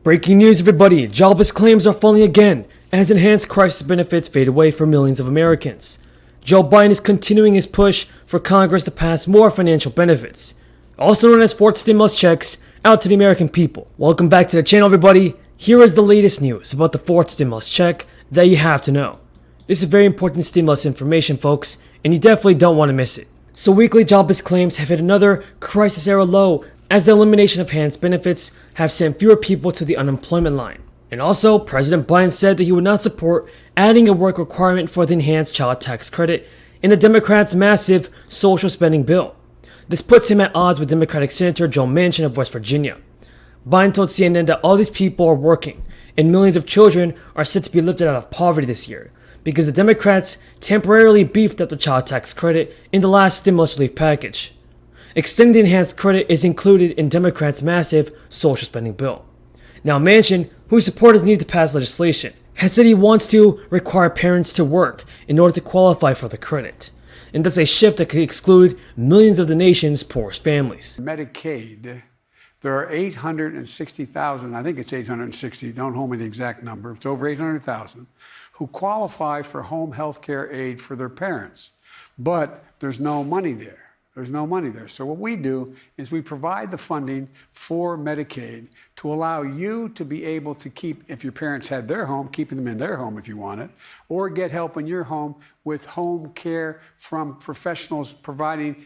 Breaking news, everybody. Jobless claims are falling again as enhanced crisis benefits fade away for millions of Americans. Joe Biden is continuing his push for Congress to pass more financial benefits, also known as fourth stimulus checks, out to the American people. Welcome back to the channel, everybody. Here is the latest news about the fourth stimulus check that you have to know. This is very important stimulus information, folks, and you definitely don't want to miss it. So weekly jobless claims have hit another crisis-era low as the elimination of enhanced benefits have sent fewer people to the unemployment line. And also, President Biden said that he would not support adding a work requirement for the enhanced child tax credit in the Democrats' massive social spending bill. This puts him at odds with Democratic Senator Joe Manchin of West Virginia. Biden told CNN that all these people are working and millions of children are set to be lifted out of poverty this year because the Democrats temporarily beefed up the child tax credit in the last stimulus relief package. Extending the enhanced credit is included in Democrats' massive social spending bill. Now Manchin, whose supporters need to pass legislation, has said he wants to require parents to work in order to qualify for the credit. And that's a shift that could exclude millions of the nation's poorest families. Medicaid, there are 860,000, I think it's 860, don't hold me the exact number, it's over 800,000, who qualify for home health care aid for their parents. But there's no money there. There's no money there. So what we do is we provide the funding for Medicaid to allow you to be able to keep, if your parents had their home, keeping them in their home if you want it, or get help in your home with home care from professionals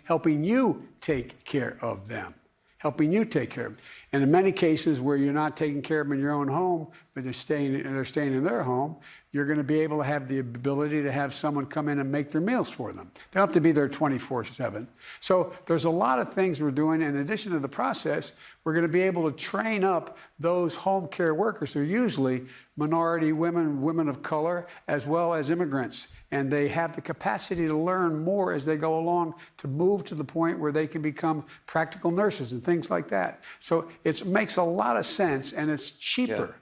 helping you take care of them. Helping you take care of them. And in many cases where you're not taking care of them in your own home, but they're staying in their home, you're going to be able to have the ability to have someone come in and make their meals for them. They don't have to be there 24/7. So there's a lot of things we're doing. In addition to the process, we're going to be able to train up those home care workers who are usually minority women, women of color, as well as immigrants. And they have the capacity to learn more as they go along to move to the point where they can become practical nurses and things like that. So it makes a lot of sense, and it's cheaper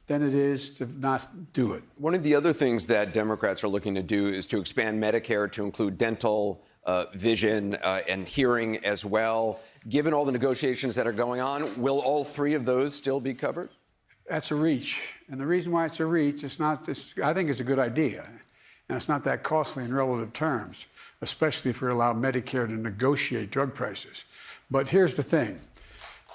than it is to not do it. One of the other things that Democrats are looking to do is to expand Medicare to include dental, vision, and hearing as well. Given all the negotiations that are going on, will all three of those still be covered? That's a reach. And the reason why it's a reach, I think it's a good idea. And it's not that costly in relative terms, especially if we allow Medicare to negotiate drug prices. But here's the thing.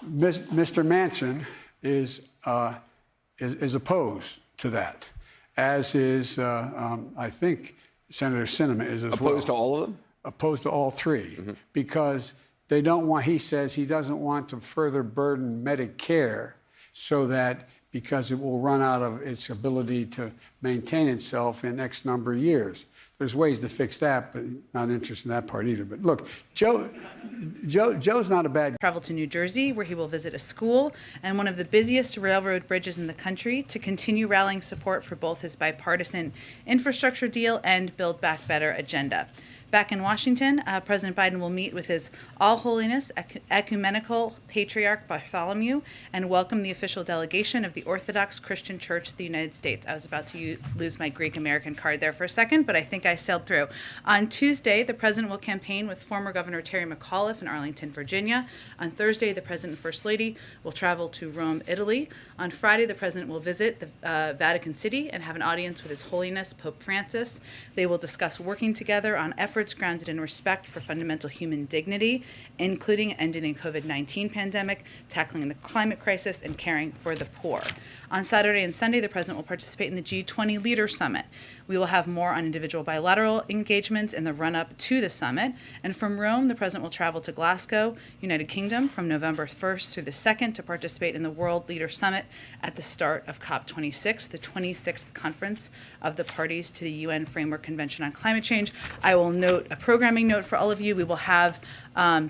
Mr. Manchin is opposed to that, as is, I think, Senator Sinema is as well. Opposed to all of them? Opposed to all three, because they don't want, he says he doesn't want to further burden Medicare so that because it will run out of its ability to maintain itself in X number of years. There's ways to fix that, but not interested in that part either. But look, Joe's not a bad guy. Travel to New Jersey, where he will visit a school and one of the busiest railroad bridges in the country to continue rallying support for both his bipartisan infrastructure deal and Build Back Better agenda. Back in Washington, President Biden will meet with His All Holiness Ecumenical Patriarch Bartholomew and welcome the official delegation of the Orthodox Christian Church of the United States. I was about to lose my Greek American card there for a second, but I think I sailed through. On Tuesday, the president will campaign with former Governor Terry McAuliffe in Arlington, Virginia. On Thursday, the president and First Lady will travel to Rome, Italy. On Friday, the president will visit the Vatican City and have an audience with His Holiness Pope Francis. They will discuss working together on efforts grounded in respect for fundamental human dignity, including ending the COVID-19 pandemic, tackling the climate crisis, and caring for the poor. On Saturday and Sunday, the president will participate in the G20 Leader Summit. We will have more on individual bilateral engagements in the run-up to the summit. And from Rome, the president will travel to Glasgow, United Kingdom, from November 1st through the 2nd to participate in the World Leader Summit at the start of COP26, the 26th conference of the parties to the UN Framework Convention on Climate Change. I will note a programming note for all of you. We will have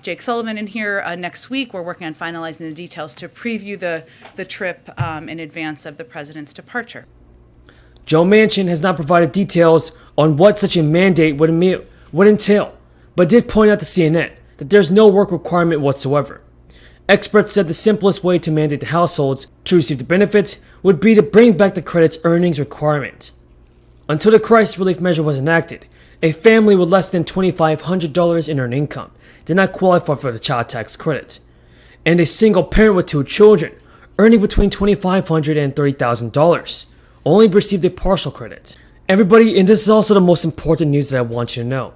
Jake Sullivan in here next week. We're working on finalizing the details to preview the trip in advance of the president's departure. Joe Manchin has not provided details on what such a mandate would entail, but did point out to CNN that there's no work requirement whatsoever. Experts said the simplest way to mandate the households to receive the benefits would be to bring back the credit's earnings requirement. Until the crisis relief measure was enacted, a family with less than $2,500 in earned income did not qualify for the child tax credit, and a single parent with 2 children earning between $2,500 and $30,000, only received a partial credit. Everybody, and this is also the most important news that I want you to know.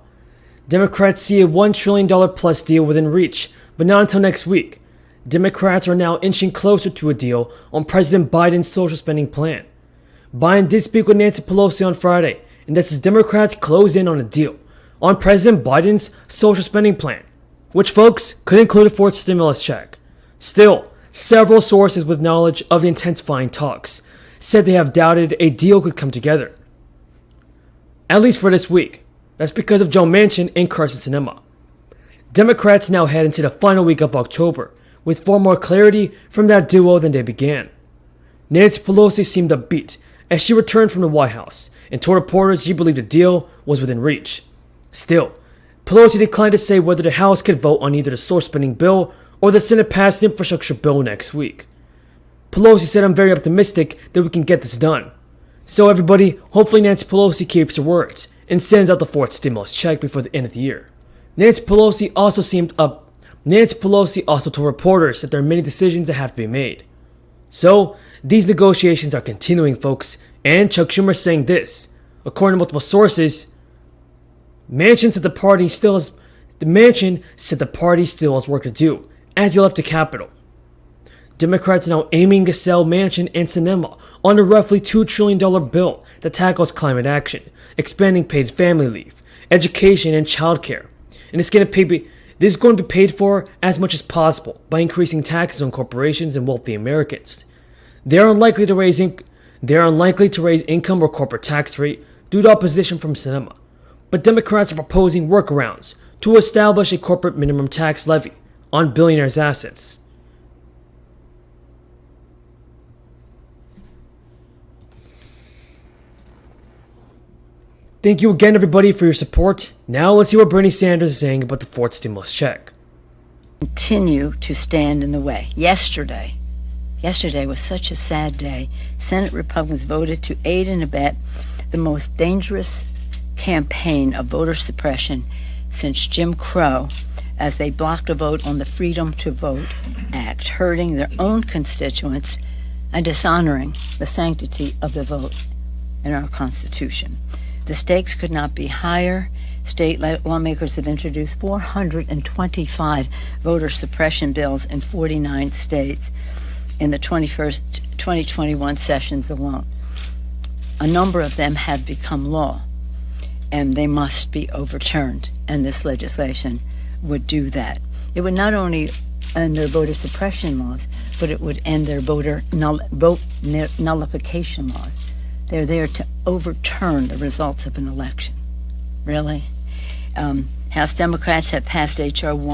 Democrats see a $1 trillion plus deal within reach, but not until next week. Democrats are now inching closer to a deal on President Biden's social spending plan. Biden did speak with Nancy Pelosi on Friday, and that's as Democrats close in on a deal on President Biden's social spending plan, which, folks, could include a fourth stimulus check. Still, several sources with knowledge of the intensifying talks said they have doubted a deal could come together, at least for this week. That's because of Joe Manchin and Kyrsten Sinema. Democrats now head into the final week of October with far more clarity from that duo than they began. Nancy Pelosi seemed upbeat as she returned from the White House and told reporters she believed the deal was within reach. Still, Pelosi declined to say whether the House could vote on either the source spending bill or the Senate-passed infrastructure bill next week. Pelosi said, "I'm very optimistic that we can get this done." So everybody, hopefully Nancy Pelosi keeps her words and sends out the fourth stimulus check before the end of the year. Nancy Pelosi also told reporters that there are many decisions that have to be made. So, these negotiations are continuing, folks, and Chuck Schumer saying this. According to multiple sources, Manchin said the party still has work to do as he left the Capitol. Democrats are now aiming to sell Manchin and Sinema on a roughly $2 trillion bill that tackles climate action, expanding paid family leave, education, and childcare. And this is going to be paid for as much as possible by increasing taxes on corporations and wealthy Americans. They are unlikely to raise income or corporate tax rate due to opposition from Sinema. But Democrats are proposing workarounds to establish a corporate minimum tax levy on billionaires' assets. Thank you again, everybody, for your support. Now let's see what Bernie Sanders is saying about the fourth stimulus check. Continue to stand in the way. Yesterday was such a sad day. Senate Republicans voted to aid and abet the most dangerous campaign of voter suppression since Jim Crow, as they blocked a vote on the Freedom to Vote Act, hurting their own constituents and dishonoring the sanctity of the vote in our Constitution. The stakes could not be higher. State lawmakers have introduced 425 voter suppression bills in 49 states in the 2021 sessions alone. A number of them have become law, and they must be overturned, and this legislation would do that. It would not only end their voter suppression laws, but it would end their vote nullification laws. They're there to overturn the results of an election. Really? House Democrats have passed H.R. 1.